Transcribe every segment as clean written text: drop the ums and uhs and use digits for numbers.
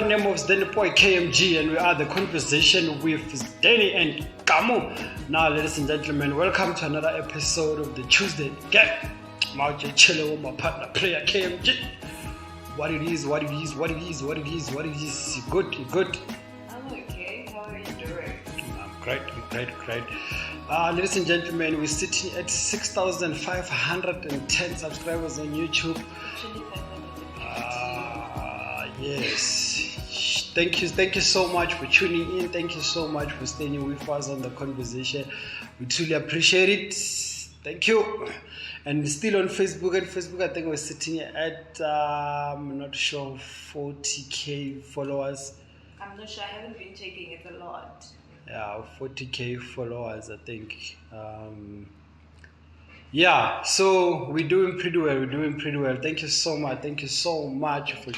the name of Danny Boy KMG, and we are the conversation with Danny and Kamu. Now, ladies and gentlemen, welcome to another episode of the Tuesday Gang. I'm out here chilling with my partner player KMG. What it is. You good? I'm okay. How are you doing? I'm great. Ladies and gentlemen, we're sitting at 6,510 subscribers on YouTube. Yes. Thank you so much for tuning in. Thank you so much for staying with us on the conversation. We truly appreciate it. Thank you. And still on Facebook. And Facebook, I think we're sitting at, I'm not sure, 40k followers. I'm not sure. I haven't been checking. It's a lot. Yeah, 40k followers, I think. Yeah, so we're doing pretty well. Thank you so much for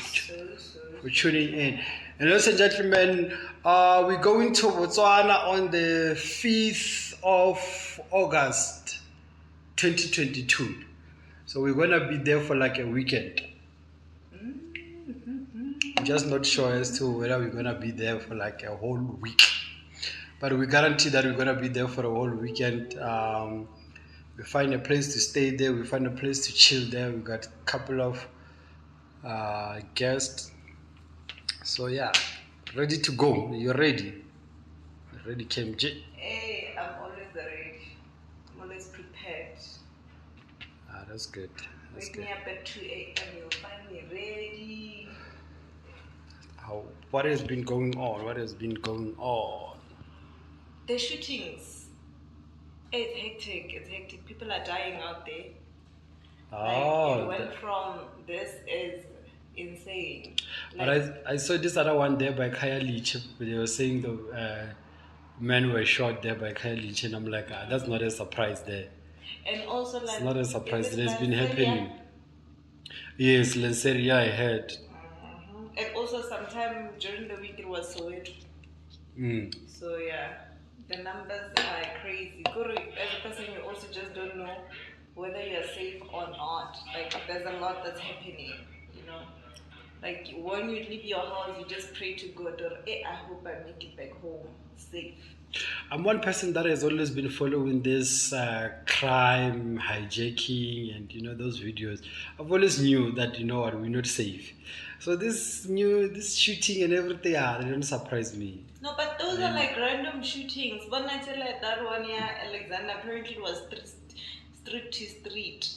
tuning in. And ladies and gentlemen, we're going to Botswana on the 5th of August 2022. So we're gonna be there for like a weekend. I'm just not sure as to whether we're gonna be there for like a whole week, but we guarantee that we're gonna be there for a whole weekend. We find a place to stay there. We find a place to chill there. We got a couple of guests. So yeah, ready to go. You're ready? Ready, KMJ? Hey, I'm always ready. I'm always prepared. That's good. Wake me up at 2 a.m. You'll find me ready. What has been going on? The shootings. It's hectic. People are dying out there. It went from this is insane. But I saw this other one there by Kaya Lich. They were saying the men were shot there by Kaya Lich, and I'm like, that's not a surprise there. And also, like, it's not a surprise. It has been happening. Yes, Lanseria, I heard. And also, sometime during the week it was Soweto. So yeah. The numbers are crazy. As a person, you also just don't know whether you're safe or not. Like, there's a lot that's happening, you know. Like, when you leave your house, you just pray to God, or I hope I make it back home safe. I'm one person that has always been following this crime, hijacking, and those videos. I've always knew that we're not safe. So this shooting and everything, they don't surprise me. No, but those are like random shootings. One night, like that one, Alexander, apparently it was street to street.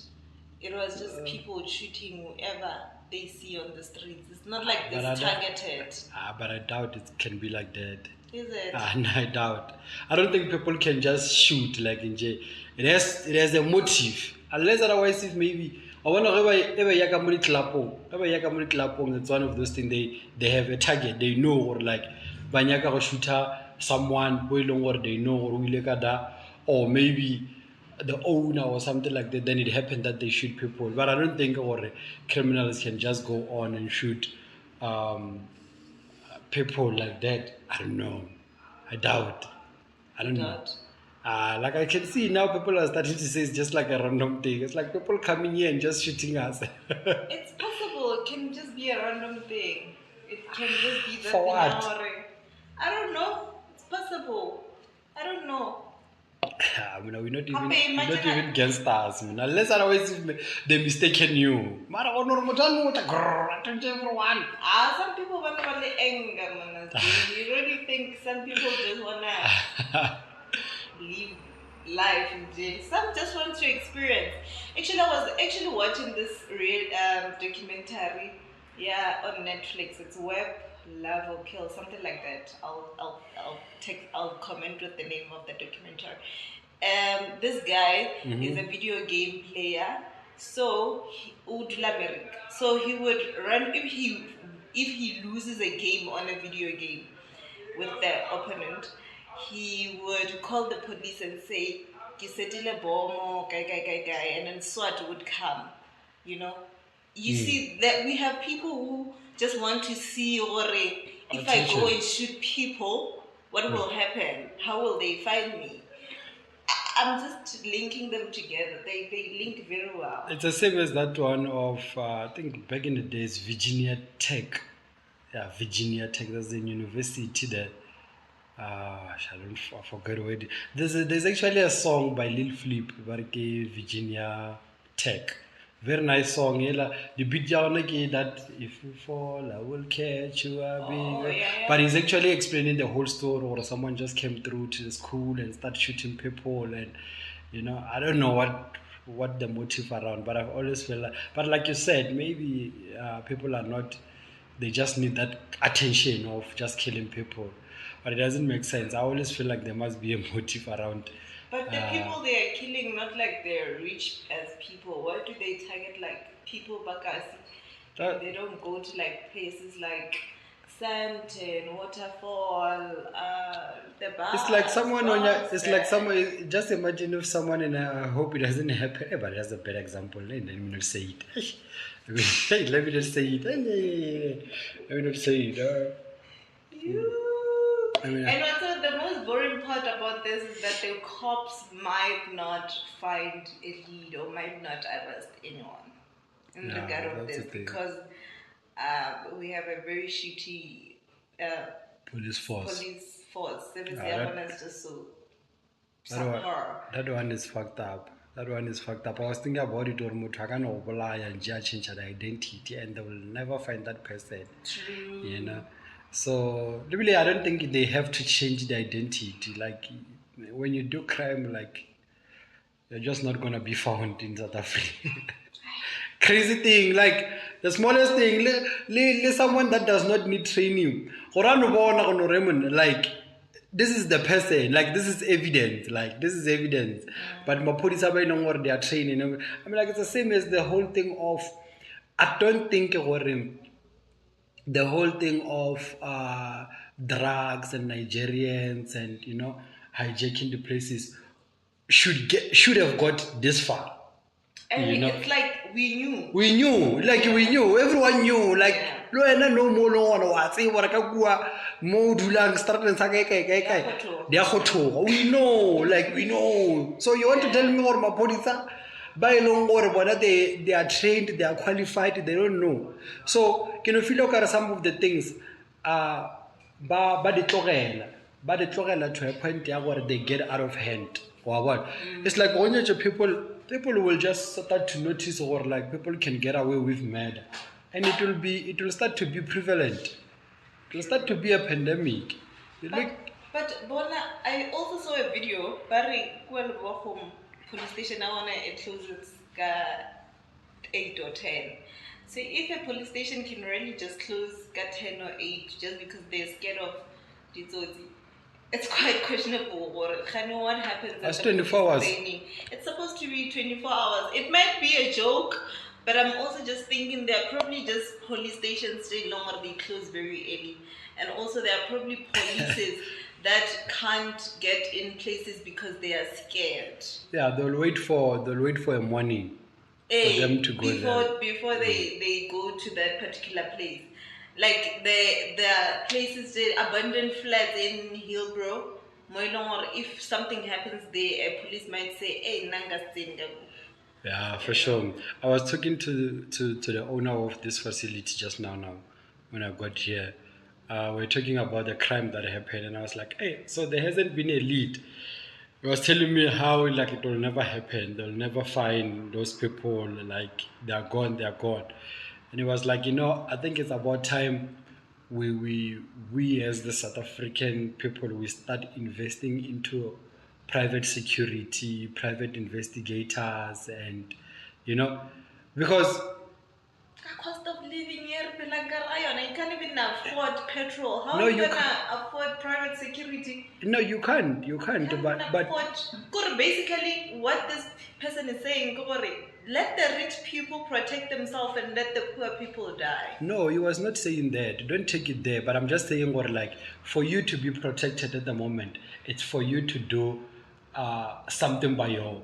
It was just people shooting whoever they see on the streets. It's not like this targeted. But I doubt it can be like that. Is it? No, I doubt. I don't think people can just shoot like in jail. It has a motive. Unless otherwise, if maybe I wonder it's one of those things they have a target. They know, or like banyaka go shooter someone or they know or maybe the owner or something like that. Then it happened that they shoot people. But I don't think criminals can just go on and shoot people like that. I don't know. I doubt. I don't know. Like I can see now people are starting to say it's just like a random thing. It's like people coming here and just shooting us. It's possible. It can just be a random thing. It can just be that. For what? I don't know. It's possible. I don't know. We're not even gangsters. Unless otherwise they mistaken you. Some people want to anger, man. You really think some people just want to live life in jail? Some just want to experience. Actually, I was watching this real documentary, on Netflix. It's Web, Love or Kill, something like that. I'll comment with the name of the documentary. This guy is a video game player. So he would run if he loses a game on a video game with the opponent. He would call the police and say, "Kisetile bomo, guy," and then SWAT would come. You see that we have people who just want to see, if I go and shoot people, what will happen? How will they find me? I'm just linking them together. They link very well. It's the same as that one of, I think back in the days, Virginia Tech. yeah, Virginia, Texas University there. I forget where there's actually a song by Lil Flip, Barke Virginia Tech. Very nice song. The beat that if you fall, I will catch you. Oh, yeah, But he's actually explaining the whole story, or someone just came through to the school and started shooting people, and I don't know what the motive around. But I've always felt like, but like you said, maybe people are not. They just need that attention of just killing people, but it doesn't make sense. I always feel like there must be a motive around. But the people they are killing, not like they're rich as people. Why do they target like people bakasi? And they don't go to like places like Sandton, Waterfall, the bar. It's like someone on your. It's like someone. Just imagine if someone in. I hope it doesn't happen. But that's a bad example. Let me not say it. Let me not say it. Let me not say it. And also the most boring part about this is that the cops might not find a lead or might not arrest anyone in regard of this because we have a very shitty police force. Service is just so subpar. That one is fucked up. That one is fucked up. I was thinking about it, or Mutakano Obolaya and change their identity, and they will never find that person. True. So really, I don't think they have to change the identity. Like when you do crime, like you're just not gonna be found in South Africa. Crazy thing, like the smallest thing, someone that does not need training. Like this is the person, like this is evidence, But Mapolisa by no more they are training. I mean, like it's the same as the whole thing of. I don't think the whole thing of drugs and Nigerians and hijacking the places should have got this far. And it's like we knew. We knew. Everyone knew. Like no more no one was say what mo dulang starting sa we know. So you want to tell me or Mapolisa? By long or whether they are trained, they are qualified, they don't know. So can you feel like some of the things ba the tlogela to a point where they get out of hand or what? It's like when people will just start to notice or like people can get away with murder, and it will start to be prevalent. It will start to be a pandemic. But Bona, I also saw a video. Barry home police station. I wanna it closes 8 or 10. So if a police station can really just close 10 or 8 just because they're scared of Ditsotsi, it's quite questionable. What happens? That's 24 hours. It's supposed to be 24 hours. It might be a joke, but I'm also just thinking there are probably just police stations stay longer, they close very early. And also there are probably polices that can't get in places because they are scared. Yeah, they'll wait for a morning for them to go there. Before they go to that particular place. Like there are places, abandoned flats in Hillbrow. If something happens there, a police might say, "Hey, Nanga." Yeah, for sure. I was talking to the owner of this facility just now when I got here. We're talking about the crime that happened, and I was like, "Hey, so there hasn't been a lead." He was telling me how like it will never happen. They'll never find those people. Like they're gone. And he was like, I think it's about time we as the South African people, we start investing into private security, private investigators, and because cost of living here, you can't even afford petrol. How are you gonna afford private security? No, you can't. But basically, what this person is saying, let the rich people protect themselves and let the poor people die. No, he was not saying that. Don't take it there. But I'm just saying, for you to be protected at the moment, it's for you to do something by your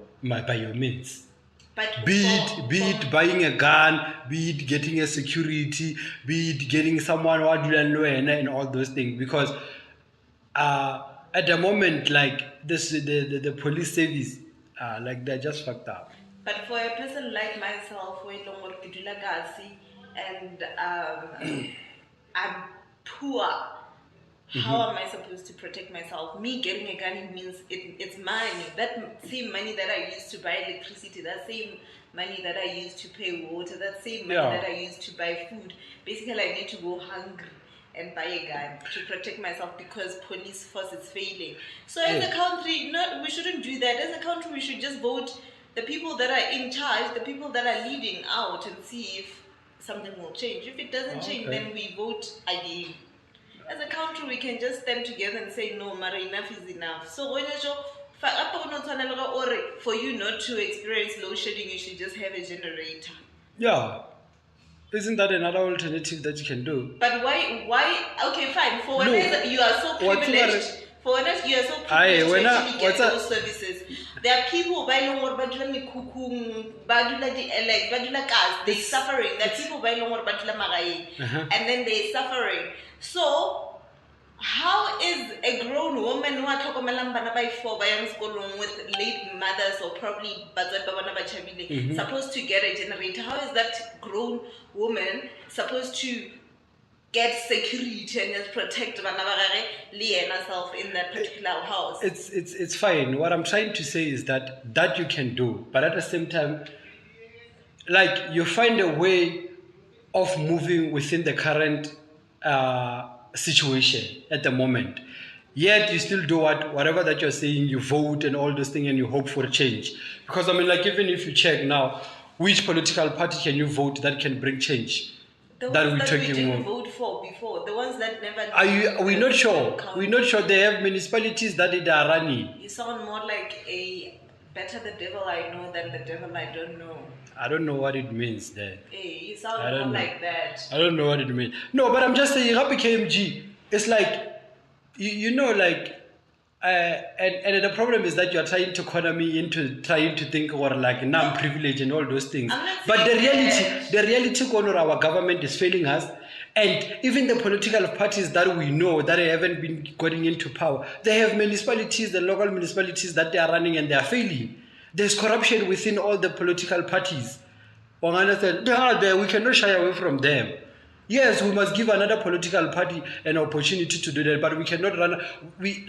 means. But be it buying a gun, be it getting a security, be it getting someone and all those things. Because at the moment, like this, the police service, like they're just fucked up. But for a person like myself, and I'm poor. How am I supposed to protect myself? Me getting a gun means it's money. That same money that I used to buy electricity, that same money that I used to pay water, that same money that I used to buy food. Basically, I need to go hungry and buy a gun to protect myself because police force is failing. So as a country, we shouldn't do that. As a country, we should just vote the people that are in charge, the people that are leading out, and see if something will change. If it doesn't change, then we vote again. As a country, we can just stand together and say, no, Mara, enough is enough. So when for you not to experience load shedding, you should just have a generator. Yeah. Isn't that another alternative that you can do? But why? Okay, fine. For when you are so privileged, you are so privileged to actually get those services. There are people they're suffering. There are people and then they're suffering. So how is a grown woman who with late mothers or probably supposed to get a generator? How is that grown woman supposed to get security and just protect herself in that particular house? It's fine. What I'm trying to say is that you can do, but at the same time, like, you find a way of moving within the current situation at the moment. Yet you still do whatever that you're saying, you vote and all those things, and you hope for change. Because I mean, like, even if you check now, which political party can you vote that can bring change? The ones that we didn't vote for before, the ones that never. We're not sure. We're not sure. They have municipalities that they are running. You sound more like a better the devil I know than the devil I don't know. I don't know what it means there. Hey, you sound more like that. I don't know what it means. No, but I'm just saying, Happy KMG, it's like, you know, like, and the problem is that you're trying to corner me into trying to think or like, now I'm privileged and all those things. But the reality corner, our government is failing us. And even the political parties that we know that haven't been getting into power, they have municipalities, the local municipalities that they are running, and they are failing. There's corruption within all the political parties. We cannot shy away from them. Yes, we must give another political party an opportunity to do that, but we cannot we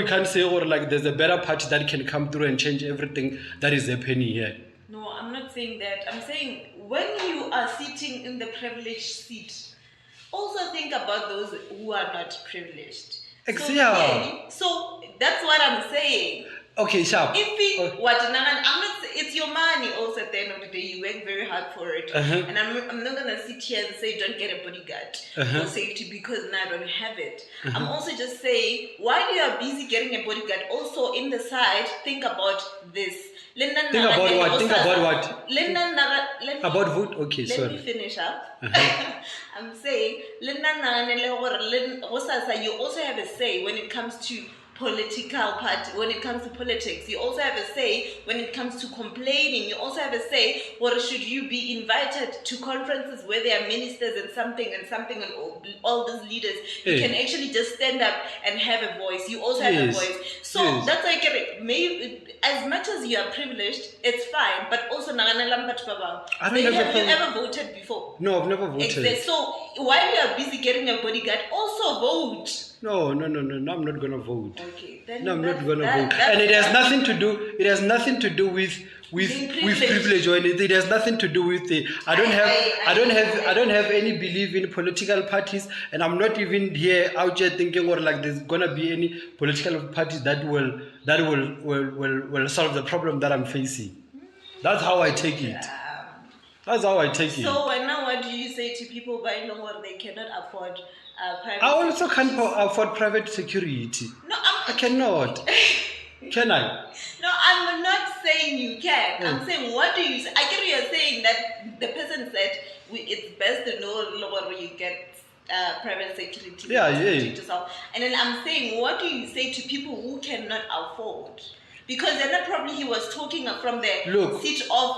can't say, or like, there's a better party that can come through and change everything that is happening here. No, I'm not saying that. I'm saying when you are sitting in the privileged seat, also think about those who are not privileged. So that's what I'm saying. Okay, sharp. It's your money also at the end of the day. You work very hard for it. And I'm not going to sit here and say don't get a bodyguard for safety because now I don't have it. I'm also just saying, while you are busy getting a bodyguard, also in the side, think about this. Think about what? Think about what? About vote? Okay, sorry. Let me finish up. I'm saying, you also have a say when it comes to political party, when it comes to politics. You also have a say when it comes to complaining. You also have a say, or should you be invited to conferences where there are ministers and something and all those leaders, you can actually just stand up and have a voice. You also have a voice. So that's like, maybe as much as you are privileged, it's fine, but also have you ever voted before? No, I've never voted. Exactly. So while you are busy getting a bodyguard, also vote. No, I'm not gonna vote. Okay, then no, I'm not gonna vote. And it has nothing to do. It has nothing to do with privilege or anything. It has nothing to do with it. I don't have any belief in political parties, and I'm not even here out here thinking or like there's gonna be any political parties that will solve the problem that I'm facing. That's how I take it. That's how I take it. So now, what do you say to people buying or they cannot afford? I also can't afford private security. No, I cannot. Can I? No, I'm not saying you can. I'm saying, what do you say? I get you're saying that the person said it's best to know where you get private security. Yeah. And then I'm saying, what do you say to people who cannot afford? Because then probably he was talking from the seat of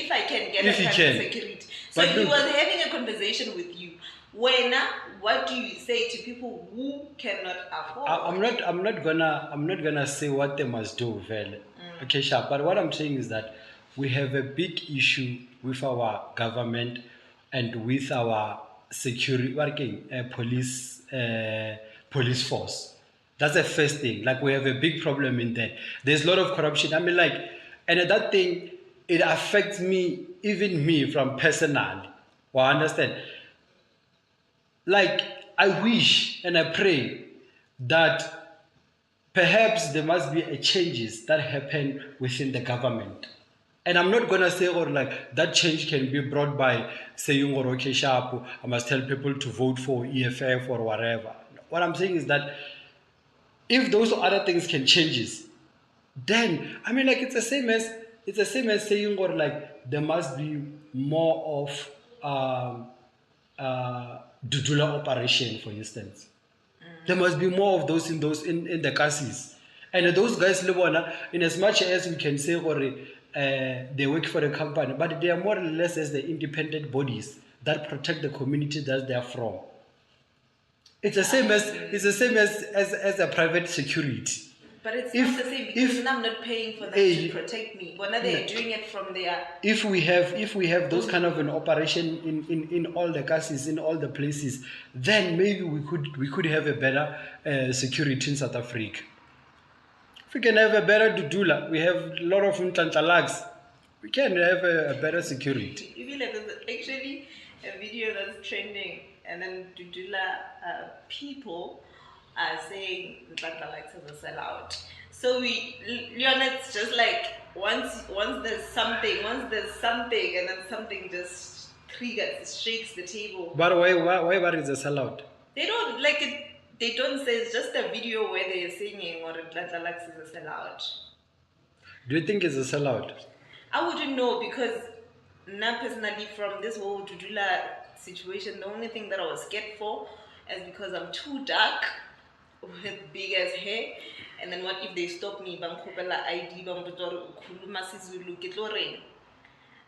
if I can get a private security. So he was having a conversation with you. What do you say to people who cannot afford? I'm not gonna say what they must do, Vel. Okay, sure. But what I'm saying is that we have a big issue with our government and with our security working police force. That's the first thing. Like, we have a big problem in that. There's a lot of corruption. I mean, like, and that thing, it affects me, even me, from personally. Well, I understand. Like, I wish and I pray that perhaps there must be a changes that happen within the government. And I'm not gonna say, or like, that change can be brought by saying, or okay, sharp, I must tell people to vote for EFF or whatever. What I'm saying is that if those other things can changes, then I mean, like, it's the same as saying, or like, there must be more of Dudula operation, for instance. There must be more of those in the cases. And those guys, in as much as we can say, or they work for a company, but they are more or less as the independent bodies that protect the community that they are from. It's the same as a private security. But it's not the same, because I'm not paying for them to protect me. When are they doing it from their... If we have those kind of an operation in all the cases, in all the places, then maybe we could have a better security in South Africa. If we can have a better Dudula, we have a lot of Ntlantalags, we can have a better security. You feel like there's actually a video that's trending, and then Dudula people are saying Ntlantalags is a sellout. So it's just like once there's something, and then something just triggers, shakes the table. But why is a sellout? They don't like it. They don't say, it's just a video where they're singing or Ntlantalags is a sellout. Do you think it's a sellout? I wouldn't know, because now personally, from this whole Dudula situation, the only thing that I was scared for is because I'm too dark with big ass hair, and then what if they stop me? ID,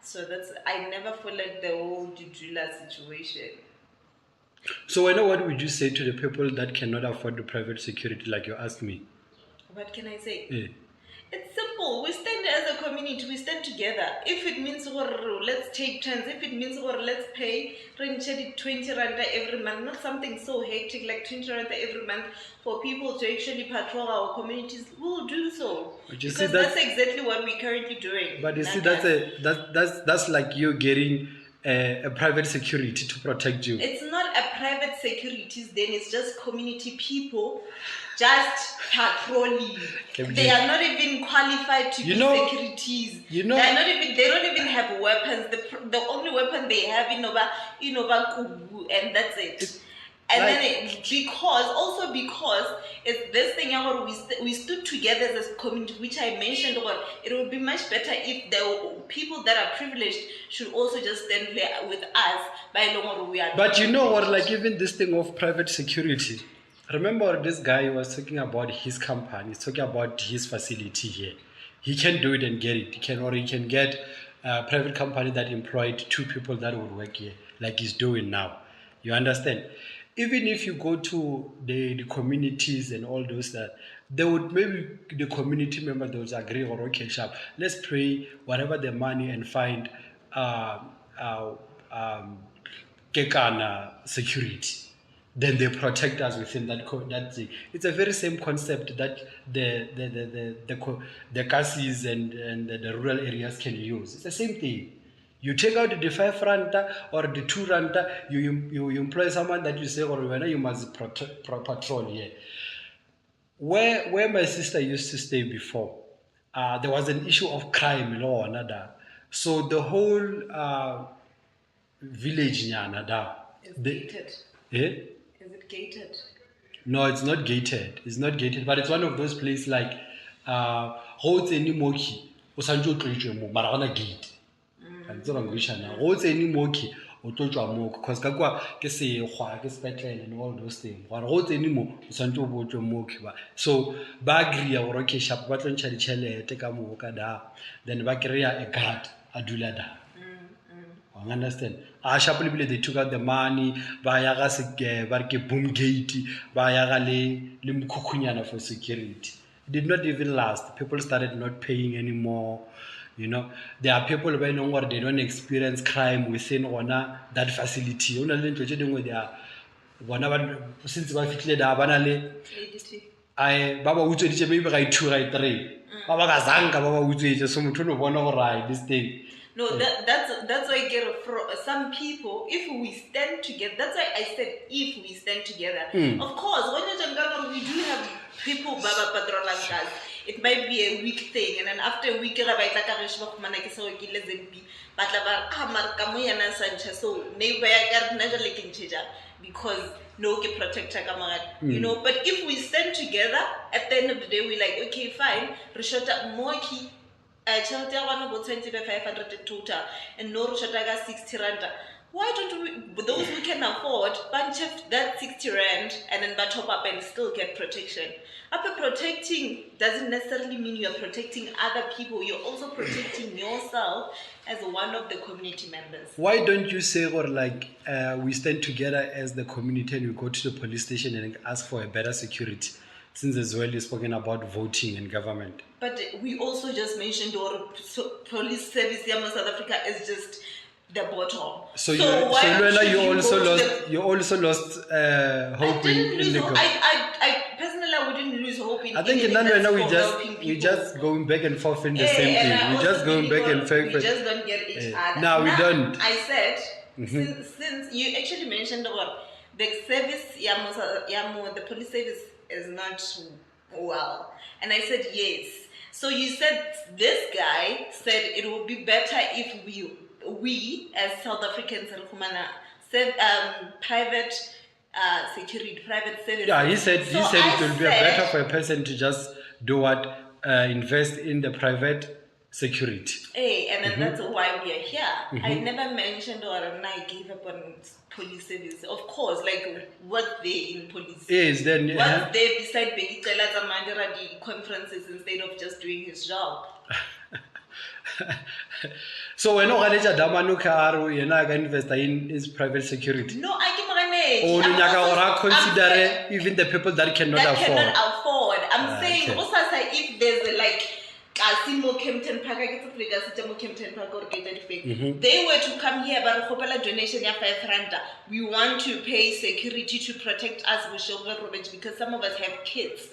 so that's, I never followed the whole Dudula situation. So I know, what would you say to the people that cannot afford the private security, like you asked me? What can I say? Yeah. It's simple. We stand as a community. We stand together. If it means let's take turns. If it means let's pay 20 rand every month, not something so hectic like 20 rand every month for people to actually patrol our communities, we'll do so. Because that's exactly what we're currently doing. But you see, that's like you getting a private security to protect you. It's not a private security, then it's just community people just patrolling. They are not even qualified to be securities. They don't even have weapons. The only weapon they have in Nova Kubu, and that's it. And then because it's this thing we stood together as a community, which I mentioned, or it would be much better if the people that are privileged should also just stand there with us by long we are. But you know what, like, even this thing of private security, remember this guy was talking about his company, he's talking about his facility here. He can do it and get it. He can get a private company that employed 2 people that would work here, like he's doing now. You understand? Even if you go to the communities and all those that, they would, maybe the community members, they would agree, or okay, sharp, let's pray whatever the money and find Kekana security. Then they protect us within that thing. It's a very same concept that the cases and the rural areas can use. It's the same thing. You take out the 5 ranta or the 2 ranta, you employ someone that you say, or when you must patrol here. Where my sister used to stay before, there was an issue of crime or another. So the whole village is gated. Eh? Is it gated? No, it's not gated. It's not gated, but it's one of those places like roads any moki o sanjo tloitse mara gona gate. Go any moki o tlotswa mo because ka kwa ke se gwa ke sepetlele and all those things. Wa go tseni mo o sanjo bo tswe moki ba. So ba agree go roke sharp ba tlontša ditšhelete ka mo ka da, then ba kry-a a guard a dula da. I understand. Sharply they took out the money, ba boom gate, ba le mukhukunyana for security. It did not even last. People started not paying anymore. You know, there are people who know what they don't experience crime within that facility. You know, they are since ba fitlile da bana le I ba utsweditse maybe ga 2 ga 3 ba ba ka zanka ba ba utsweditse so motho no bona gore this thing. No, that's why I get some people, if we stand together, that's why I said if we stand together. Of course, when you're we do have people baba patrolangas. It might be a week thing, and then after a week, so maybe because no get protect you know. But if we stand together, at the end of the day, we're like, okay, fine, Rishota Moki. Chelter one about 500 total and no Shataga 60 rand. Why don't we, those who can afford, bunch of that 60 rand and then top up and still get protection? After protecting doesn't necessarily mean you're protecting other people, you're also protecting yourself as one of the community members. Why don't you say, or like, we stand together as the community and we go to the police station and ask for a better security? Since as well you're spoken about voting and government. But we also just mentioned our police service here in South Africa is just the bottom. So you also lost hope in the government. I personally wouldn't lose hope in. I think in now we just going back and forth in the same thing. We just going back and forth. We just don't get each other. No, we don't. I said since you actually mentioned about the service, the police service is not well, and I said yes. So you said this guy said it would be better if we as South Africans private security, private service. Yeah, he said it will be better for a person to just do what invest in the private security. Hey, and then that's why we are here. I never mentioned or I gave up on police service. Of course, like what's there in police? Yes, then what's there beside Begitela Zamandira conferences instead of just doing his job? So when Oganeja Damanuka you know invest in his private security. No, I can't manage. Oh, consider even the people that cannot afford. I'm saying also if there's like Kasimo Kempton Park, they were to come here, but a donation of 5 rand. We want to pay security to protect us with shoulder rubbish because some of us have kids.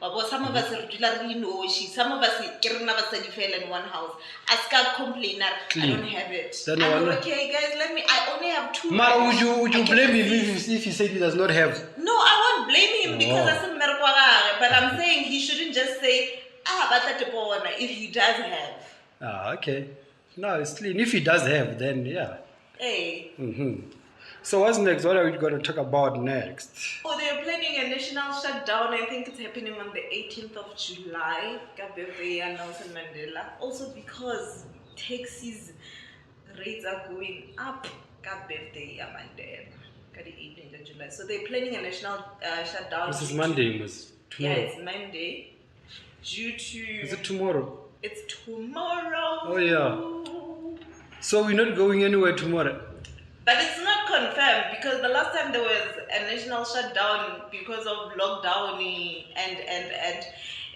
Some of us are regularly no some of us fell in one house. Ask a complainer, I don't have it. Okay guys, I only have 2. Mara, would you blame him if he said he does not have? No, I won't blame him because that's a miracle. But I'm saying he shouldn't just say if he does have. Okay. No, it's clean. If he does have, then yeah. Hey. So what's next? What are we going to talk about next? Oh, they're planning a national shutdown. I think it's happening on the 18th of July. Nelson Mandela. Also because taxis rates are going up. The 18th of July. So they're planning a national shutdown. This is Monday. Yeah, it's Monday. Due to... Is it tomorrow? It's tomorrow. Oh, yeah. So we're not going anywhere tomorrow? But it's not confirmed because the last time there was a national shutdown because of lockdown and it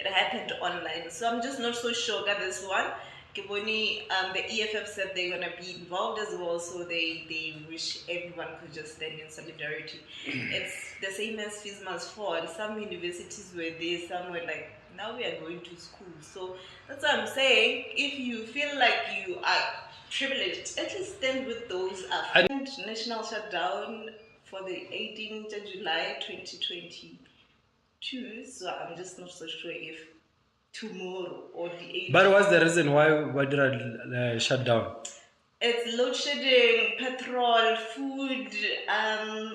happened online. So I'm just not so sure about this one. Kiboni, the EFF said they're going to be involved as well, so they wish everyone could just stand in solidarity. It's the same as FISMA's Ford. Some universities were there, some were like, now we are going to school. So that's what I'm saying. If you feel like you are privileged, at least stand with those national shutdown for the 18th of July 2022. So I'm just not so sure if tomorrow or the 18th. But what's the reason why did I shut down? It's load shedding, petrol, food,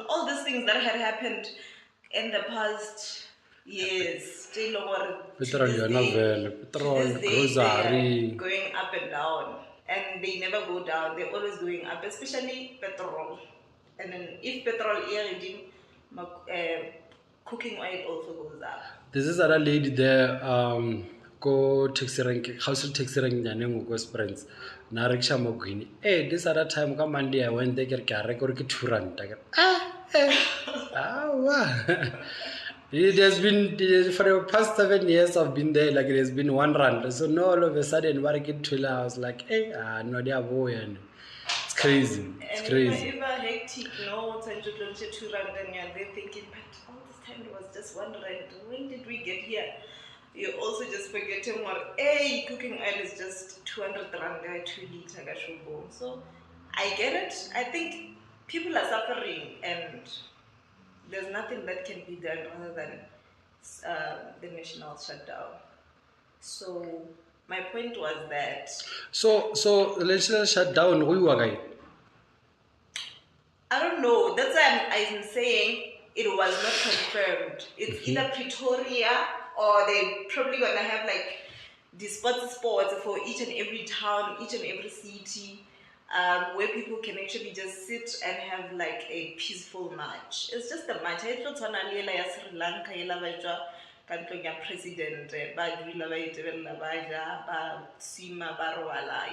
all these things that had happened in the past years. Petrol, grocery. Going up and down. And they never go down, they're always going up, especially petrol. And then if petrol cooking oil also goes up. This is other lady there, go taxi rank, house taxi rank, go sprints. Nariksha Mogini. Hey, this other time come Monday, I went there, get 2 rand. It has been for the past 7 years I've been there, like it has been 1 rand. So now all of a sudden when I get to I was like, hey, no they are boy and it's crazy. It's And crazy. if hectic, no, 2 rand and you're there thinking, but all this time it was just 1 rand. When did we get here? You're also just forgetting what, hey, cooking oil is just 200 rand, 2 liter. So I get it. I think people are suffering and there's nothing that can be done other than the national shutdown. So my point was that. So the national shutdown, who are guy? I don't know. That's why I'm saying it was not confirmed. It's either Pretoria or they're probably gonna have like the sports for each and every town, each and every city, where people can actually just sit and have like a peaceful march. It's just a march. I thought on Sri Lanka, president,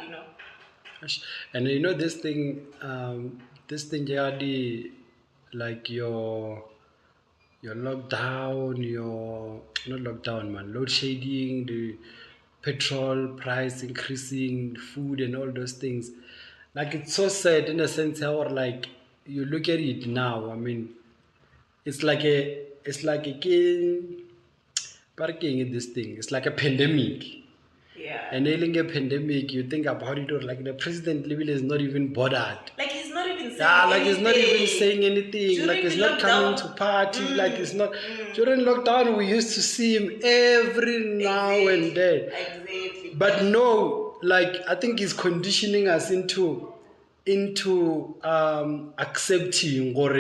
you know. And you know this thing, Jadi, like your lockdown, your not lockdown man, load shedding, the petrol price increasing, food and all those things. Like it's so sad in a sense how like you look at it now. I mean, it's like a king parking this thing. It's like a pandemic. Yeah. And ailing a pandemic, you think about it, or like the president level is not even bothered. Like he's not even saying like anything. he's not even saying anything. During like he's not lockdown, coming to party. Like it's not. During lockdown, we used to see him every now and then. Exactly. But no, like I think he's conditioning us into accepting or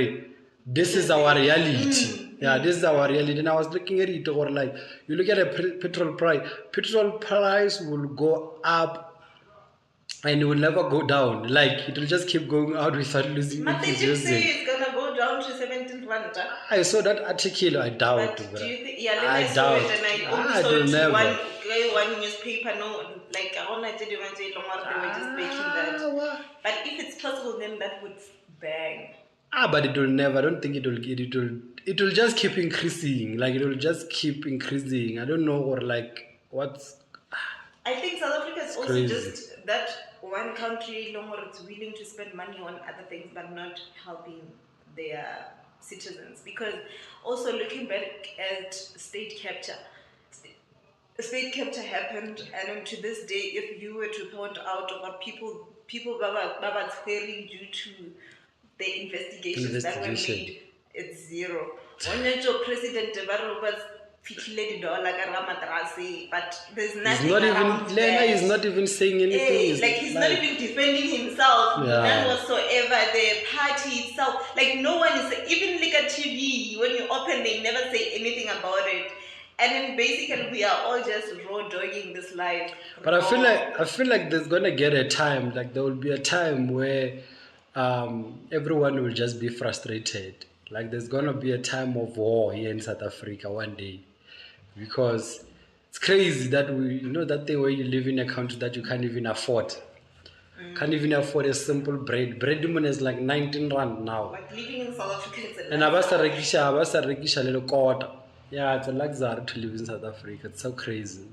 this is our reality. Yeah, this is our reality. And I was looking at it, or like you look at a petrol price will go up and it will never go down. Like it will just keep going out without losing. But they did say it's gonna go down to 17 rand. I saw that article. I doubt. But do you think? Yeah, I saw doubt. it, and I only I saw will it never. one newspaper. No, like I want to tell you, they were just making that. But if it's possible, then that would bang. But it will never. I don't think it will get. It will just keep increasing. Like it will just keep increasing. I don't know, or like what's. I think South Africa is also crazy. just that one country, it's willing to spend money on other things, but not helping their citizens. Because also looking back at state capture happened, and to this day, if you were to point out about people baba swearing due to the investigations that were made, it's zero. When your president was but there's nothing around that. He's not even saying anything. He's not even defending himself. None whatsoever. The party itself, like no one is even look at TV. When you open, they never say anything about it. And then basically we are all just raw dogging this life. But I feel like there's gonna get a time, like there will be a time where everyone will just be frustrated. Like there's gonna be a time of war here in South Africa one day, because it's crazy that that thing where you live in a country that you can't even afford. Can't even afford a simple bread. Bread is like 19 rand now. Like living in South Africa, it's a and abasa rekisha little quarter. Yeah, it's a luxury to live in South Africa. It's so crazy.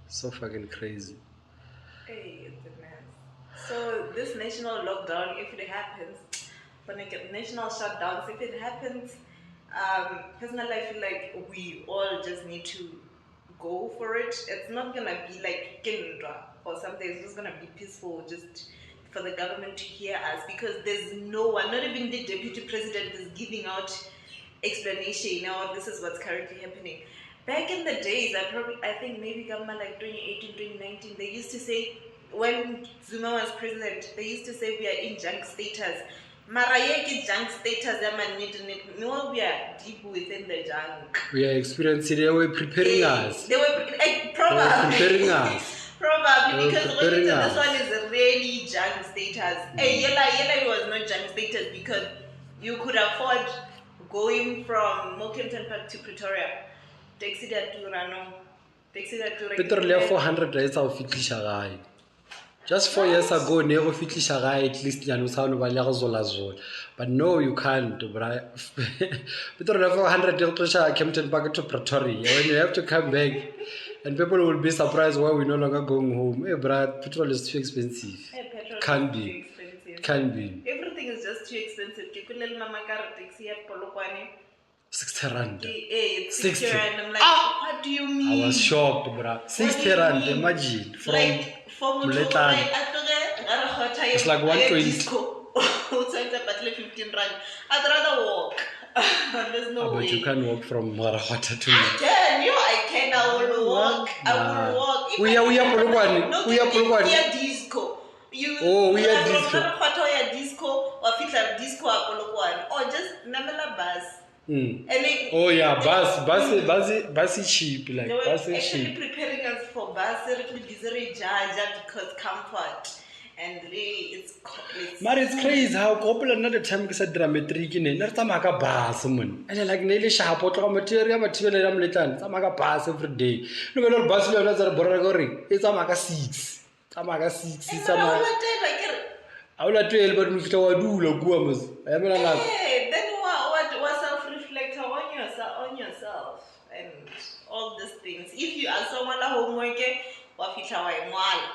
So fucking crazy. Hey, it's a mess. So this national lockdown, if it happens, national shutdowns, if it happens, personally I feel like we all just need to go for it. It's not gonna be like Kendra or something. It's just gonna be peaceful, just for the government to hear us, because there's no one, not even the deputy president, is giving out explanation. Now this is what's currently happening. Back in the days, I think maybe government like 2018, 2019, they used to say, when Zuma was president, they used to say we are in junk status. Marayeki junk status, no, we are deep within the junk. We are experiencing. They were preparing us. They were probably preparing us. Probably because this one is really junk status. Yella was not junk status because you could afford going from Mokenton Park to Pretoria. Taxi that to Rano. Petrol 400 rates of Fitlisha. Just 4 years ago, never fitlisha gae at least ya no sound ba le go zola zola. But no, you can't, bro. Peter for 100 to Kempton back to Pretoria. When you have to come back, and people will be surprised why we're no longer going home. Hey, bro, petrol is too expensive. Hey, petrol Can't is be. too expensive. Can't be. Everything is just too expensive. Kikulele mama car taxi at Polokwane. 60 rand. It's 60. 60 rand. I'm like, what do you mean? I was shocked, bro. 60 rand, imagine. From Muletan. It's like 120. It's 15 rand. I'd rather walk. There's no way. But you can't walk from Marahata to I can. I will walk. I will walk. We are Polokwane. We are Polokwane. We are disco. We are disco. Disco or fitla disco a Polokwane or just Namela bus. Oh yeah, bus is cheap. Like they were bus is actually cheap. preparing us for bus because comfort and it's But it's crazy how couple another time ke sa dira matric ne re tsamaya ka bus mon. And like ne le shapo tlo material ya mletlan tsamaya ka bus every day. No be le bus le yona tsa re borra gore e tsamaya ka 6. Tsamaya ka 6 tsamaya. A ola 12 but mo fitla wa dula kwa mos. Ya mela nako. Then what self-reflect on yourself and all these things. If you are someone at homework, wa fitla wa ingwala.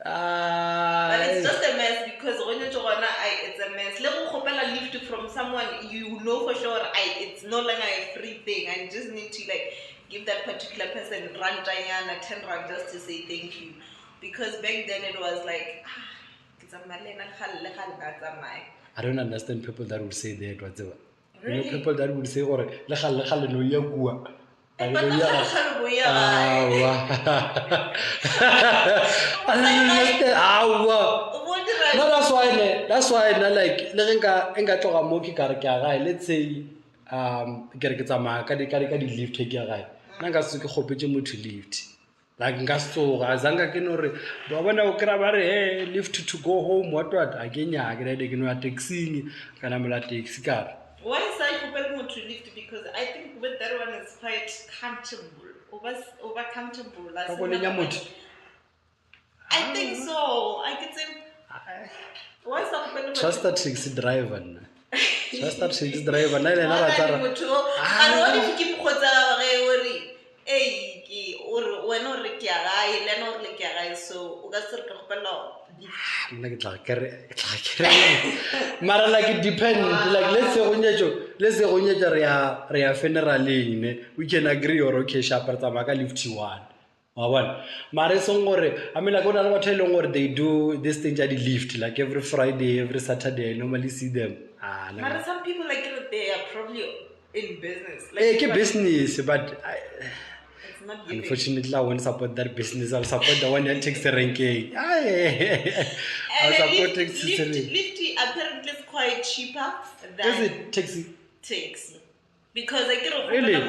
But it's just a mess because when you're it's a mess. Let me copy a lift from someone you know for sure. It's no longer a free thing. I just need to like give that particular person rand 10 rand just to say thank you. Because back then it was like I don't understand people that would say that whatever. Really? You know people that would say or le no ya bua. No, that's why like le nka tloga mo ke kare ke a gae, let's say ke re ke tsamaya ka di lift ke a gae nna nka se ke gopetse motho lift like nka se tsoga zanga ke no re ba bona o kra ba re hey lift to go home what a ke nya ke re ke no ya taxing kana mela taxi car. Why is I compelled more to lift? Because I think with that one is quite comfortable. Over comfortable. I think so. I can say. Why is I compelled? Just a taxi driver. Just a taxi driver. Na le na ra tsara. I don't if you keep kgotsa hey or when or ke a gae le no le ke a gae so o ka se re ka gopela nna ke tla kere mara like it depend like let's say go nyetša re ya funeraleng ne we can agree or okay shapa tsamaya ka lift 1 wa bona mara seng gore I mean like ona le batho ile gore they do this thing at the lift like every Friday every Saturday I normally see them mara some people like they are probably in business like ke business but unfortunately, I won't support that business. I'll support the one that takes the ranking. I'll support taxi. Lift apparently is quite cheaper than. Is it taxi? Taxi. Because I get really? Or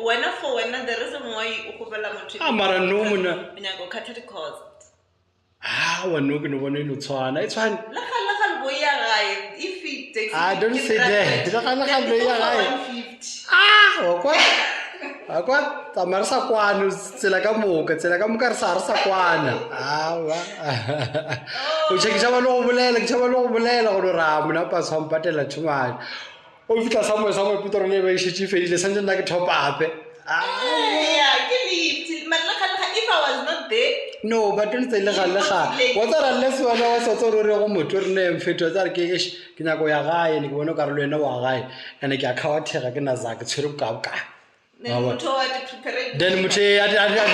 when the reason why you mara no mona. When I go cut the cost. One no gonna want to try. It's fine. If it takes. I don't say that. Okay. Akwa tamarisa kwano tsela ka moka re sa kwana o tshekisa ba lo bolela go ra mona pa sa mpatela tshumane o fitla somewhere Peter ne ba ishitse fedile sanje nna ke top up yeah ke lift if I was not there no but don't say lega wa tsara less wena wa sa tsoro re go motho re ne mfeto tsara ke nyako ya gae ne ke bona ka re le wena wa gae ene ke akawathega ke naza ke tshwere ka then mutho a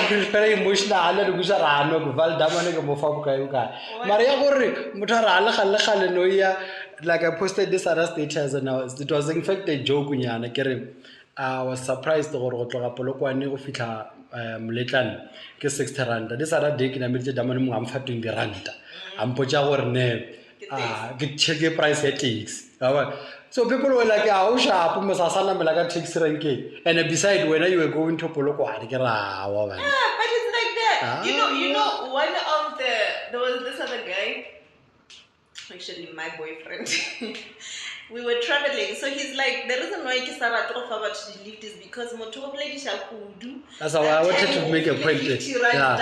prepare emotional le go tsara no go val damane ke mo fa go kae mara ya gore mutho a re le gale no ya like I posted this other status and it was in fact a joke nyana ke re I was surprised gore go tloga Polokwane go fitla Mletlan ke 60 rand this other day ke na metse damane mo am fa 20 rand am potsa gore ne ke check price ya taxi so people were like how sharp masasana me like taxi ranking and beside when you were going to Polokwane ke ra wa but it's like that you know one of there was this other guy actually my boyfriend we were traveling. So he's like, the reason why I started to offer to the lift is because motor lady shall do. That's how I wanted to make a point. Yeah.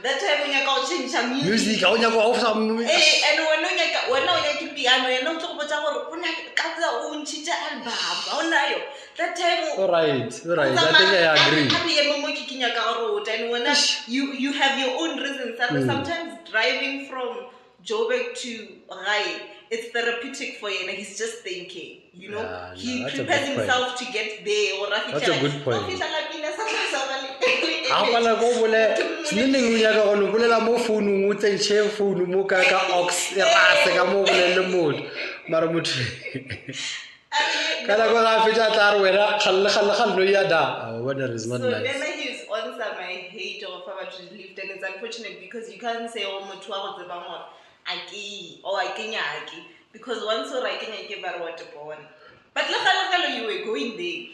That time when you go change music, I want to go off some. And when you piano, you know, talk about our own chicha album. That time. All right. I think I agree. And when you have your own reasons. Sometimes driving from Joburg to Rai, it's therapeutic for him. He's just thinking, you know, he prepares himself to get there. Or that's a good point. Apala go bole sinin ya ga go bolela mo phone mo tsentse phone mo ka ox ya se ka mo bolele motho mara motho kala go ga fetsa tla re wena khalla no ya da weather is not nice. So then he's on some I hate of to lift, and it's unfortunate because you can't say oh motho wa go tseba mo aki or akinyaki because once or akinyaki ba what born. But la you were going there.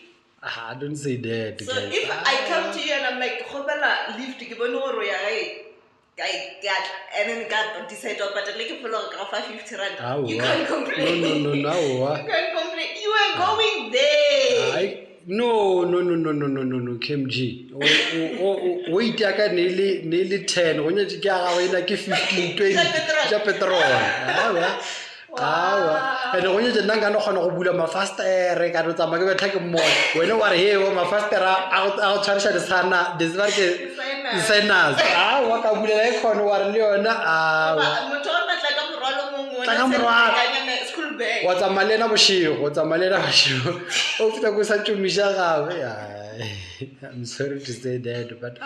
I don't say that. So guys. If I come to you and I'm like, "Khobela lift ke bone hore ya get and then God decide but like follow 50 rand. You can't complain. No. You can't complain. You are going there. No, KMG. Wait, I got nearly 10. When you get away like 15, 20, petrol. And when you did not know Bula, my faster, I got to make a take more. When you are here, my faster out charge the Sana, this work is Senas. What I would like on one Leona. What's a Malena Bashir? What's a Malena Bashir? Of the Gusachu Michel. I'm sorry to say that, but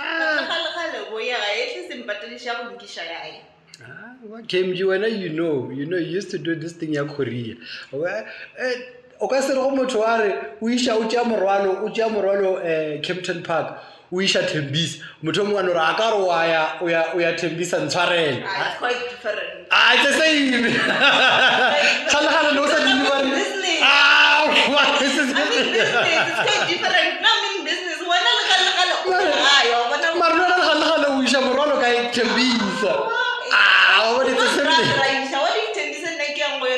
what came you and you know, you used to do this thing in Korea. Okasero motoare, we shall Ujamoralo, Captain Park, we shall Tembis, Mutomano Rakaro, we are Tembis and Farrell. It's quite different. I just say, Kalahana knows that you what is this? It's quite different. Not in business. Marno, we shall Morano guy Tembis. What is the same thing? What if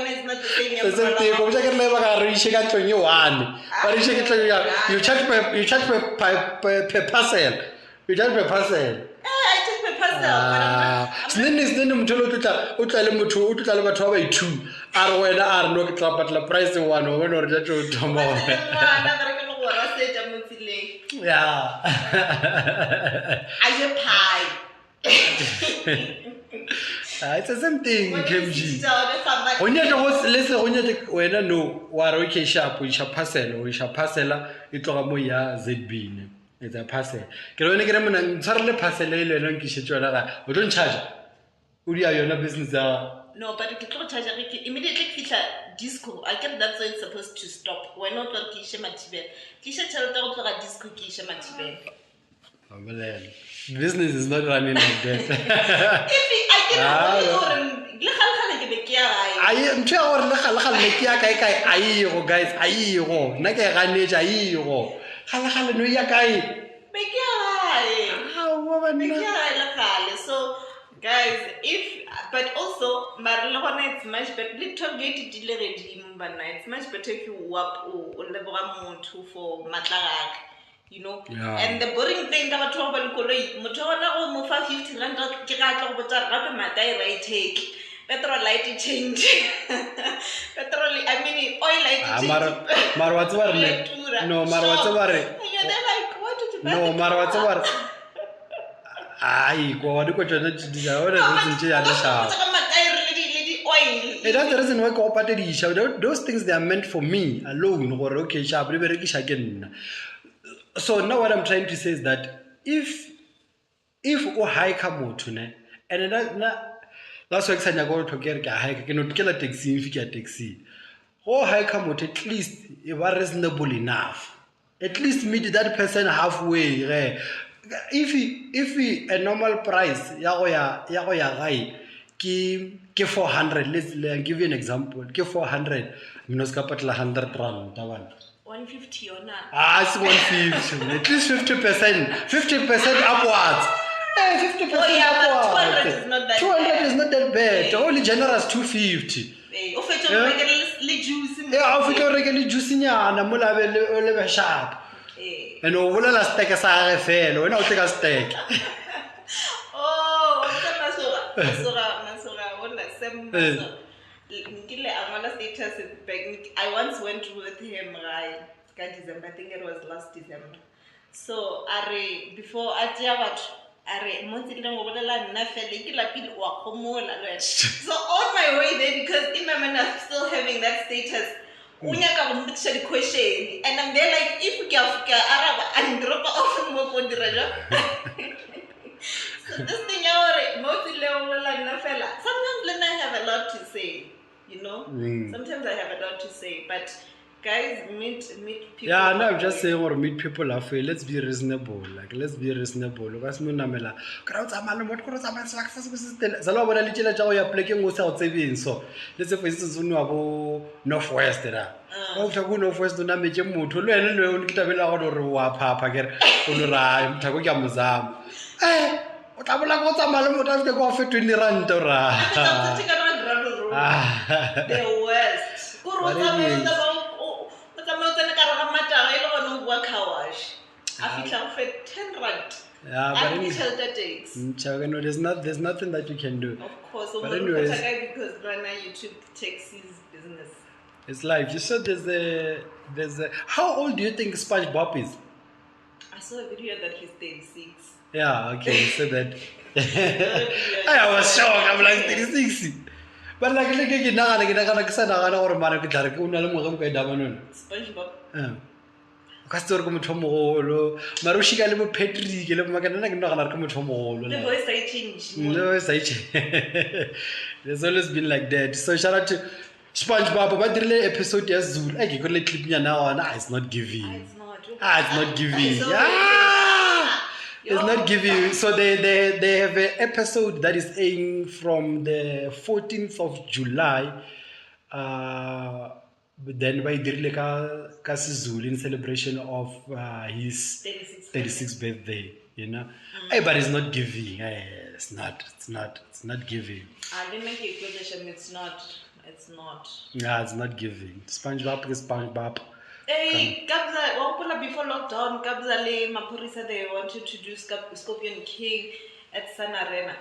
is not the same? The same thing. Come check it never reach it to you one. But you check per parcel. You check per parcel. I check per parcel. Then is then to tell about 2 are when are no but price one or to tomorrow. Yeah. I pie. It's the same thing, KMG. When you listen, when you know what okay sharp, we shall parcel, it's a moya ZB. It's a parcel. Can only get them and certainly parcel and kiss we don't charge. Would you have your business? No, but if you don't charge, immediately feature disco. I get that's why it's supposed to stop. Why not Kisha Matibe? Kisha tell the disco Kisha Matibe. Business is not running like that. I am sure guys. So guys, but also Marilona it's much better. Little gate it's much better if you wap or level for Matlarak. You know, and the boring thing about trouble Motona almost 50 rand take petrol light change. Petrol, I mean oil light change. Marwatwar no Marwatwar. No Marwatwar. Ay, go to that's the reason why cooperative those things they are meant for me alone or okay sharp again. So now what I'm trying to say is that if o hike motho and that's why I go to get a hike cannot kill a taxi if you get taxi. Or hike motho at least it was reasonable enough. At least meet that person halfway. If a normal price ya ke 400, let's give you an example. Ke 400 minoska patla 100 rand that 150 or not? It's 150. At least 50% upwards. Hey, 50% upwards. 200 is not that 200 bad. is not that bad. Only generous 250. Hey, le juice. Yeah, I feel like a juicy nyana, mula be sharp. And all the steak is a fail, when I take a steak. Oh, Masura, what like some Masura. Nkile amala status back. I once went with him right December. I think it was last December. So before Ajavat months nna fela ke lapile wa khomola le. So on my way there, because Imam is still having that status, unyaka go mbutsha di question, and I'm there like if ke afika araba and drop off mo go dira ja. So this thing sometimes then I have a lot to say, you know. Sometimes I have a lot to say, but guys, meet people. Yeah, no, I'm just saying, or meet people halfway. Let's be reasonable. Like, let's be reasonable. Because me namela. Crowds are malamot. Crowds are success. Zalo bana lichela chao ya pleke ngosa otsebing. So let's say for instance, unu abo northwest da. Utaku northwest do na meje motho. Lo ene lo unikitabela go re wa phapha kere unu ra mthako ke amuzama. O tla bola go tsamala motho a fete go fe 20 rand ra. The worst. I feel like 10 rand. Yeah, but anyway, no, there's nothing that you can do. Of course, but anyways, because right now YouTube takes his business. It's life. You said there's a. How old do you think SpongeBob is? I saw a video that he's 36. Yeah, okay, so that. I was shocked. I'm like 36. But like, SpongeBob. Castor come to Molo, Marushika little Petri, come to Molo. The voice I changed. No, I change. There's always been like that. So shout out to SpongeBob, but the episode is Zool. I could let clip me now, and it's not giving. It's not. It's not giving. Yeah. It's not giving. So they have an episode that is airing from the 14th of July. But then by Dirleka Kasizul in celebration of his 36th birthday, you know. Hey, but it's not giving. It's not giving. I didn't make a question. It's not. Yeah, it's not giving. SpongeBob is SpongeBob. Hey, Kabza, before lockdown, Kabza Le Mapurisa, they wanted to do Scorpion King at Sun Arena.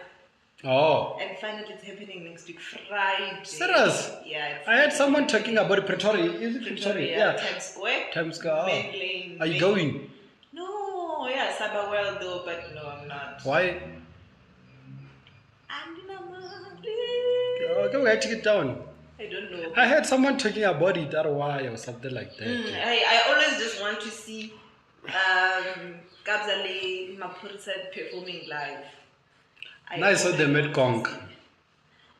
Oh. And finally it's happening next week, Friday. Serious? Yeah. I heard someone talking about Pretoria. Is it Pretoria? Yeah. Times Square. Times Square. Lane, are you going? No, yeah, Sabawell though, but no, I'm not. Why? Okay, we have to get down. I don't know. I heard someone talking about it at why or something like that. I always just want to see Kabzale Mapurisa performing live. I saw them at Kong.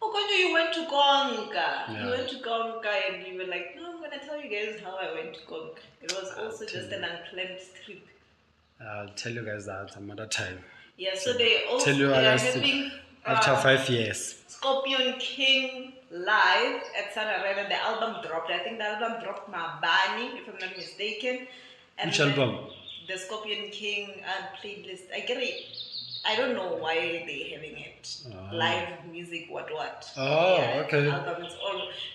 Oh, Konyo, you went to Kong. Yeah. You went to Kong and you were like, no, I'm going to tell you guys how I went to Kong. It was also just an unplanned trip. I'll tell you guys that some other time. Yeah, so they also tell you are having after 5 years. Scorpion King live at Sun Arena. The album dropped. I think the album dropped Mabani, if I'm not mistaken. And which album? The Scorpion King playlist. I don't know why they're having it. Live music, what. Oh, yeah, okay. Album. It's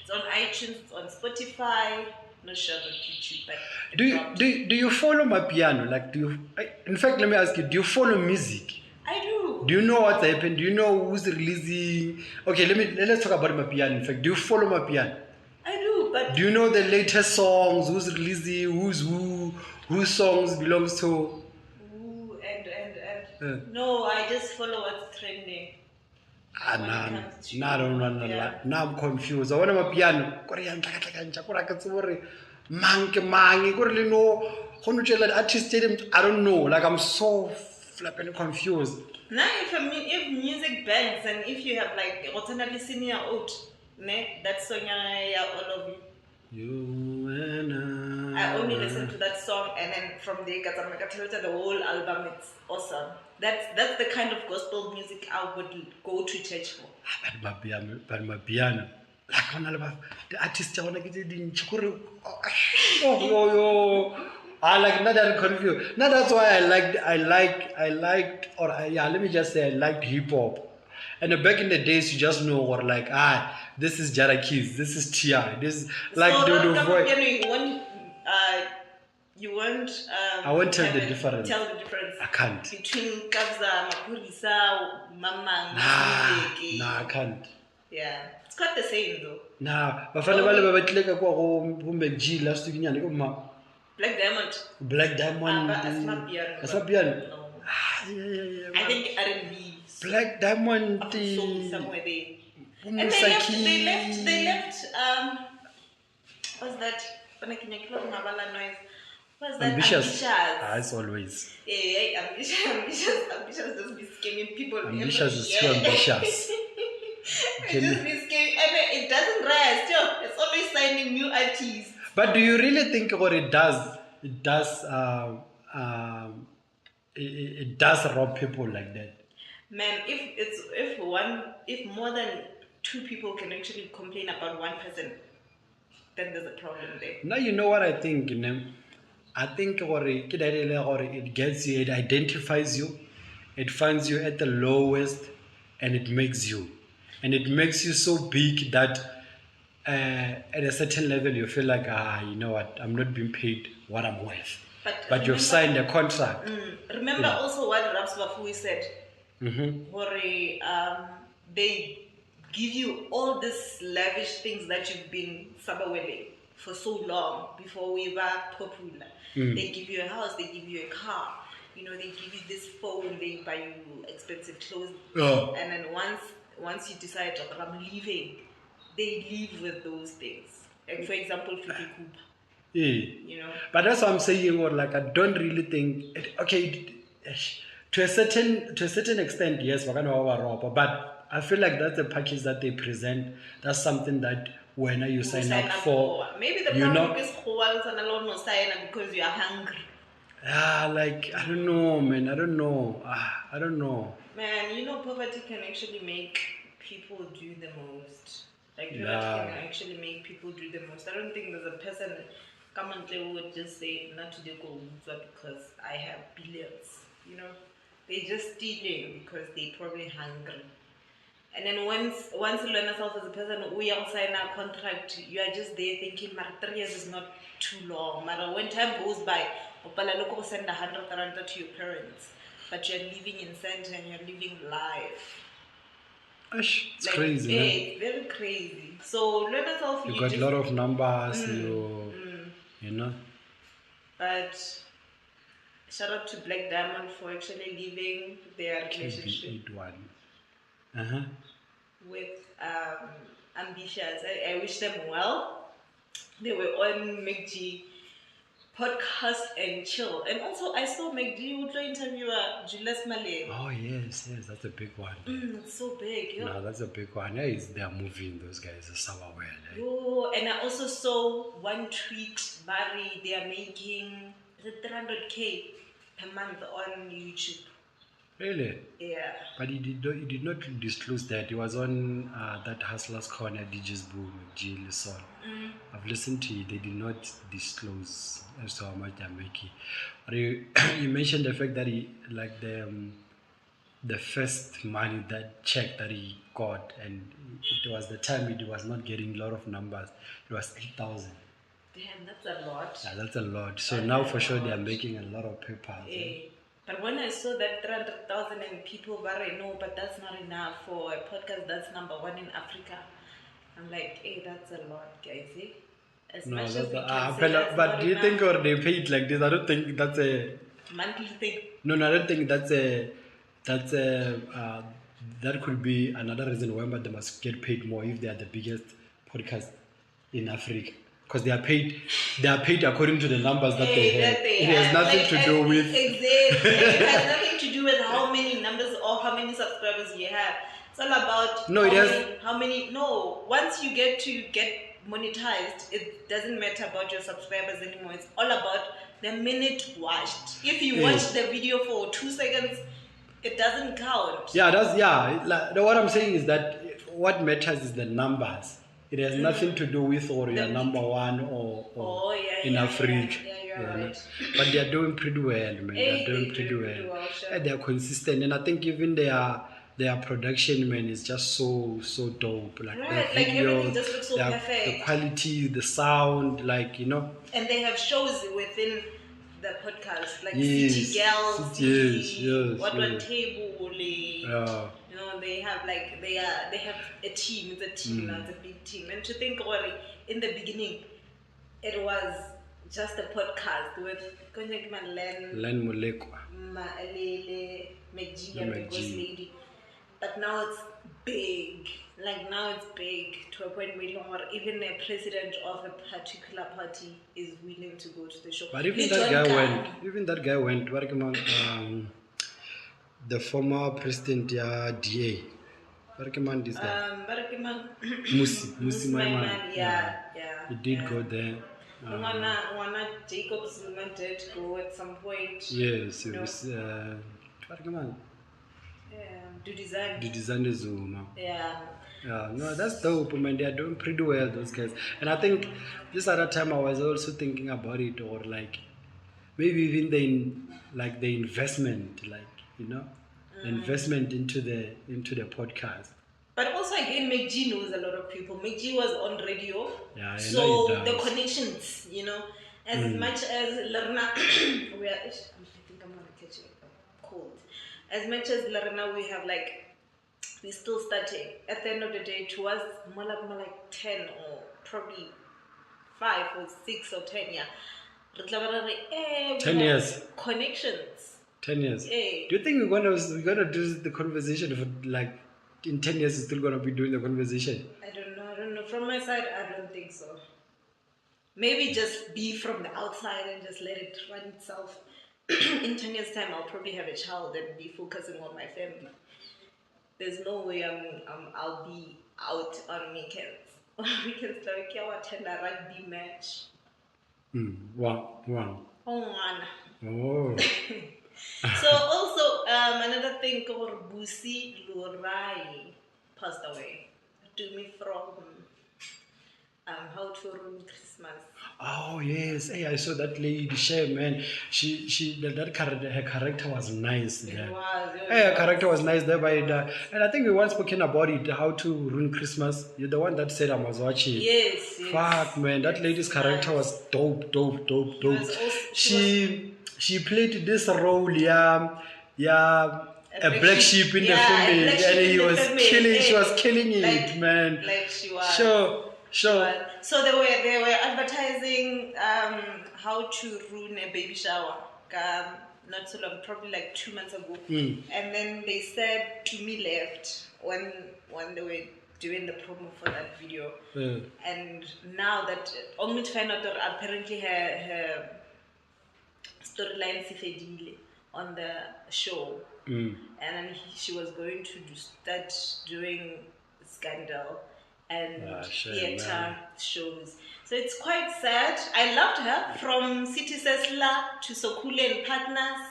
on iTunes, it's on Spotify. Not sure on YouTube, but do you follow my piano? Like, in fact, let me ask you, do you follow music? I do. Do you know what's happened? Do you know who's releasing? Okay, let's talk about my piano. In fact, do you follow my piano? I do, but do you know the latest songs? Who's releasing? Whose songs belongs to? No, I just follow what's trending. Now I'm confused. I want my piano. I don't know. Like, I'm so flipping confused. Now, if music bangs and if you have like listening out, that song, all of you. I only listen to that song, and then from there, the whole album, it's awesome. That's the kind of gospel music I would go to church for. But my piano, like the artist, I want to get in Chukuru. I like not that confused. Now that's why I liked, let me just say I liked hip hop. And back in the days, you just know, or like, this is Jara Keys, this is Tia, this is like so the you won't I won't tell the difference. Tell the difference. I can't. Between Kabza, Mapurisa, Mama, Nah, I can't. Yeah, it's quite the same though. Nah, bafana bale ba batlile ka kwa go McG last week nyane go ma. Black Diamond. Black Diamond. Asmapiano. No. Yeah. I think R&B. Black Diamond. Somewhere there. And they left. What's that? What's that? Ambitious. As always. Yeah, ambitious just be scamming people. Ambitious is too ambitious. It just be scamming, and it doesn't rest. It's always signing new artists. But do you really think what it does? It does rob people like that. Man, if more than 2 people can actually complain about one person, then there's a problem there. Now you know what I think, you know? I think it gets you, it identifies you, it finds you at the lowest, and it makes you. And it makes you so big that at a certain level you feel like, you know what, I'm not being paid what I'm worth. But you've signed a contract. Remember also what Raps Bafui said? They give you all these lavish things that you've been sabawele for so long before we were popular. They give you a house, they give you a car, they give you this phone, they buy you expensive clothes. And then once you decide, okay, I'm leaving, they leave with those things. Like for example, Fifi Cooper. But that's what I'm saying, or like I don't really think to a certain extent, yes, we're gonna overrob, but I feel like that's the package that they present. That's something that when you sign up for, maybe the problem is because you are hungry. Like I don't know, man. I don't know. Man, poverty can actually make people do the most. Like poverty can actually make people do the most. I don't think there's a person who would just say not to go because I have billions. They're just stealing because they're probably hungry. And then once you learn yourself as a person, we all sign a contract, you are just there thinking, 3 years is not too long. When time goes by, you send 100,000 to your parents, but you're living in center and you're living life. It's crazy. Yeah, it's very crazy. So learn yourself. You got a lot of numbers, you know. But shout out to Black Diamond for actually leaving their relationship with Ambitious. I wish them well. They were on McG podcast and chill. And also I saw McG would interview Julius Malay. Oh yes, that's a big one. It's so big. No, that's a big one. Yeah, they are moving, those guys are somewhere. And I also saw one tweet, Barry, they are making 300K per month on YouTube. Really? Yeah. But he did not disclose that. He was on that Hustlers Corner, DJ's Boom, Jill Son. I've listened to it. They did not disclose as to how much they're making. But you mentioned the fact that he, like the first money, that check that he got, and it was the time he was not getting a lot of numbers. It was 8,000. Damn, that's a lot. Yeah, that's a lot. So now for sure they are making a lot of paper. But when I saw that 300,000 and people were no, but that's not enough for a podcast that's number 1 in Africa. I'm like, hey, that's a lot, guys. But do you think or they paid like this? I don't think that's a monthly thing. No, I don't think that's that could be another reason why they must get paid more if they are the biggest podcast in Africa. Because they are paid according to the numbers that they have. It has nothing to do with exactly. It has nothing to do with how many numbers or how many subscribers you have. It's all about how many. Once you get monetized, it doesn't matter about your subscribers anymore. It's all about the minute watched. If you watch the video for 2 seconds, it doesn't count. What I'm saying is that what matters is the numbers. It has nothing to do with or you're number 1 or in Africa. Right. But they are doing pretty well, man. They're doing pretty well. Sure. They are consistent, and I think even their their production, man, is just so dope. Like Right, their like everything videos, just looks so the perfect. quality, the sound, like, you know. And they have shows within the podcast, like Yes, City Girls, yes. What Table, Yeah. you know, they have like they have a team. It's a team now. It's a big team. And to think about it, in the beginning, it was just a podcast with Konjekman Len Molekwa. Maelele, McG, and the McG. Ghost Lady. But now it's big. Like now it's big to a point where even a president of a particular party is willing to go to the show. But even that guy went, what the former president, DA. What this guy? Musi Maiman. Yeah. He did go there. Wana Jacob Zuma did go at some point. Yes, it was. Do design. The design Zuma. Yeah. Yeah, no, that's dope, man. They are doing pretty well, those guys. And I think this other time I was also thinking about it, or like maybe even the investment, like, you know, the investment into the podcast. But also again, McG knows a lot of people. McG was on radio, yeah, so the connections, you know, as much as Lerna, I think I'm gonna catch a cold. As much as Lerna, we have like. We're still starting. At the end of the day, it was more like 10 or probably 5 or 6 or 10 years. 10 years. Connections. 10 years. Do you think we're gonna do the conversation for like in 10 years? We're still gonna be doing the conversation? I don't know. From my side, I don't think so. Maybe just be from the outside and just let it run itself. In 10 years' time, I'll probably have a child and be focusing on my family. There's no way I'll be out on weekends. Weekends like I attend a rugby match. Wow. Oh. So also another thing called Busi Lurai passed away. To me from How to Ruin Christmas. Oh yes, hey, I saw that lady. Shame, man. Her character was nice there. It was. Her character was nice there, and I think we once spoken about it. How to Ruin Christmas. You're the one that said I was watching. Yes. Fuck, man, that lady's character was dope. She played this role, a black sheep in the family, and she was killing it, man. Like she was. Sure. So they were advertising how to ruin a baby shower. Not so long, probably like 2 months ago. And then they said to me left when they were doing the promo for that video. And now that only to find out that apparently her storyline is on the show. And then she was going to start doing Scandal and theater shows. So it's quite sad. I loved her from City Sesla to Sokule and Partners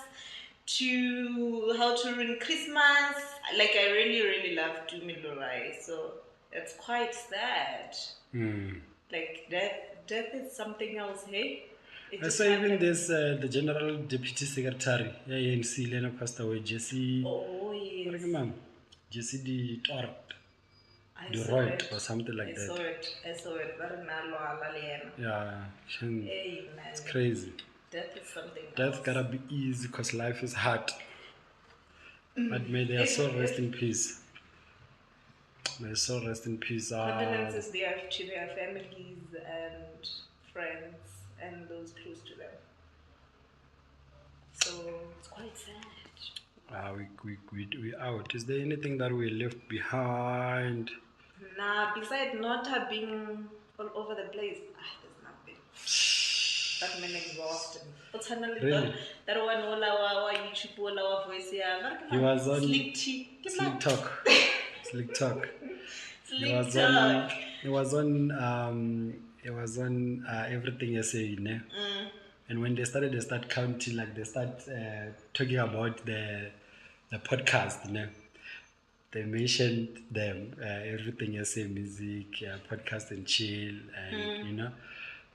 to How to Ruin Christmas. Like I really loved Dumi Lorai. So it's quite sad. Like death is something else, hey? I saw even this the General Deputy Secretary, ANC, Lena passed away, Jesse. Oh yes. Jesse the Tort. Deroit or something like that. I saw it. Yeah, hey, man. It's crazy. Death is something Death gotta be easy because life is hard. But may their soul rest in peace. May their soul rest in peace. Condolences there to their families and friends and those close to them. So it's quite sad. We out. Is there anything that we left behind? Nah, besides not being all over the place, there's nothing. That man exhausting. Really? That one, all our YouTube, all our voice, He was on Slick Talk. Slick Talk. It was on Everything You Say, you know? And when they start counting, like they start talking about the podcast, you know? They mentioned them, Everything You Say, music, podcast and chill, and you know,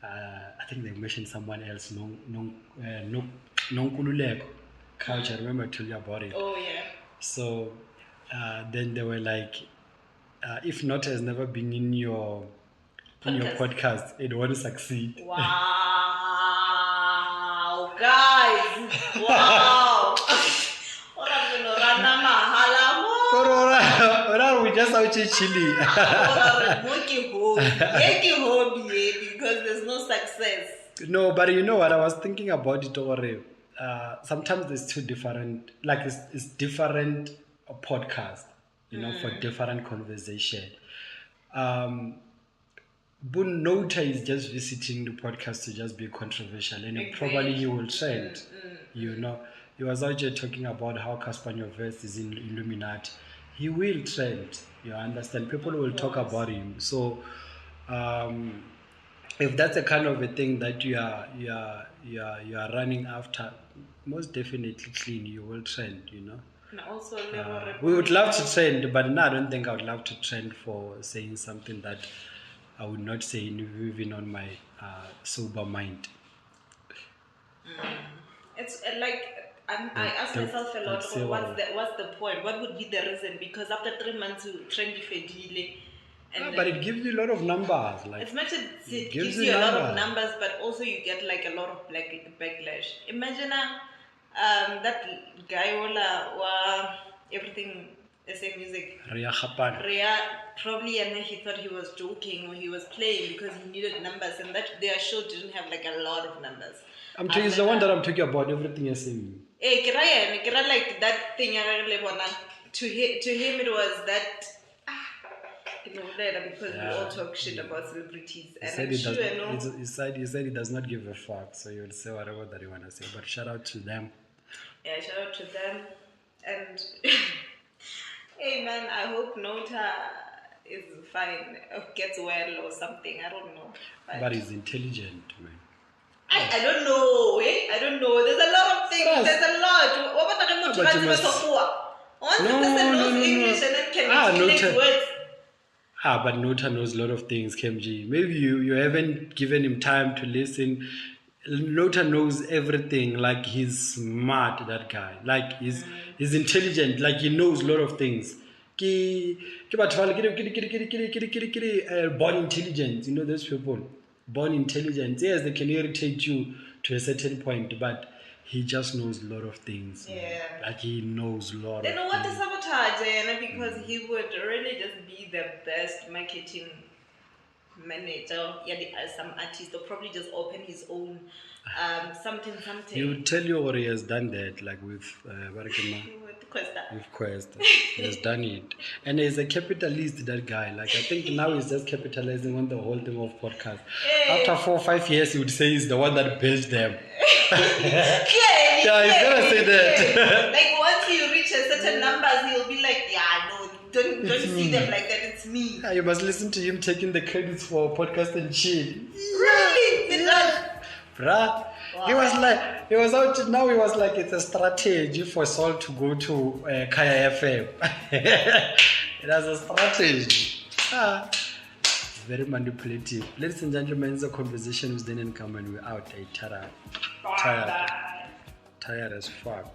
I think they mentioned someone else, Nonkululeko culture. I remember I told you about it. Oh yeah. So then they were like, if Nota has never been in your podcast, it won't succeed. Wow, guys! Wow! We just out here chilling. Because there's no success. No, but you know what I was thinking about it already. Sometimes there's two different, like it's different podcast, for different conversation. Nota is just visiting the podcast to just be controversial, and probably he will trend. He was out here talking about how Caspanio Verse is in Illuminati. He will trend. You understand? People will talk about him. So, if that's the kind of a thing that you are running after, most definitely clean, you will trend. And also, we would love to trend, but no, I don't think I would love to trend for saying something that I would not say even on my sober mind. It's like I ask myself a lot, what's the point? What would be the reason? Because after 3 months, you trend fedile. But it gives you a lot of numbers. Like, as much as it gives you a lot of numbers, but also you get like a lot of backlash. Imagine that guy everything SA music. Ria probably, and he thought he was joking or he was playing because he needed numbers, and that their show didn't have like a lot of numbers. I'm telling you, the one that I'm talking about, everything SA. Kira like that thing. To him, it was that. Because we all talk shit about celebrities, and he said he does not give a fuck, so you'll say whatever that you want to say. But shout out to them. Yeah, shout out to them, and hey man, I hope Nota is fine, or gets well or something. I don't know. But he's intelligent, man. I don't know. I don't know. There's a lot of things. Yes. There's a lot. Once the person knows English and then can articulate words. But Nota knows a lot of things, KMG. Maybe you haven't given him time to listen. Nota knows everything. Like, he's smart, that guy. Like, he's intelligent. Like, he knows a lot of things. Born intelligent. You know those people. Born intelligent. Yes, they can irritate you to a certain point, but he just knows a lot of things. Yeah. Like, he knows a lot They know of what things. to sabotage, because he would really just be the best marketing manager. Some artist, or probably just open his own something. He would tell you what he has done that, like with Quest. He has done it. And he's a capitalist, that guy. Like, I think now he's just capitalizing on the whole thing of podcast. After 4 or 5 years, he would say he's the one that built them. Yeah, he's gonna say that. Like, once you reach a certain numbers, he'll be like, don't see them like that, it's me. Yeah, you must listen to him taking the credits for podcast and chill. Really? Bruh. Wow. He was out now, he was like, it's a strategy for Saul to go to Kaya FM. It has a strategy. Very manipulative. Ladies and gentlemen, it's a conversation with Dan and Come, and we're out. Tired as fuck.